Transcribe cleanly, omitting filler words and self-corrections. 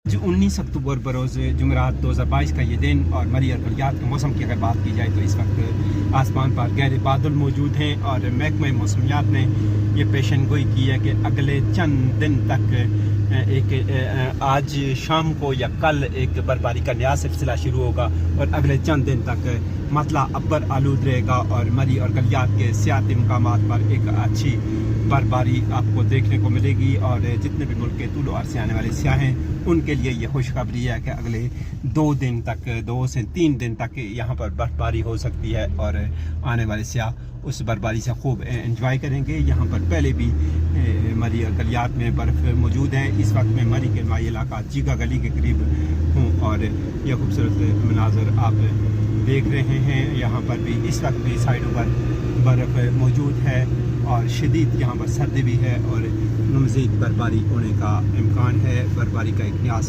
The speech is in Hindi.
जो 19 अक्टूबर बरोज़ जुमेरात 2022 का ये दिन और मरी और गलियात के मौसम की अगर बात की जाए तो इस वक्त आसमान पर गहरे बादल मौजूद हैं और महकमा मौसमियात ने ये पेशन गोई की है कि अगले चंद दिन तक आज शाम को या कल एक बर्फबारी का नया सिलसिला शुरू होगा और अगले चंद दिन तक मतला अब्बर आलूद रहेगा और मरी और गलियात के सियाती मकामात पर एक अच्छी बर्फबारी आपको देखने को मिलेगी। और जितने भी मुल्क के तूल से आने वाले सियाह हैं उनके लिए ये खुशखबरी है कि अगले 2 से 3 दिन तक यहाँ पर बर्फबारी हो सकती है और आने वाले सियाह उस बर्फबारी से खूब एंजॉय करेंगे। यहाँ पर पहले भी मरी और गलियात में बर्फ़ मौजूद है। इस वक्त मैं मरी के माई इलाका जीगा गली के करीब हूँ और यह खूबसूरत मनाजर आप देख रहे हैं। यहाँ पर भी इस वक्त भी साइडों पर बर्फ़ मौजूद है और शदीद यहाँ पर सर्दी भी है और मज़ीद बर्फबारी होने का इम्कान है। बर्फबारी का एक न्यास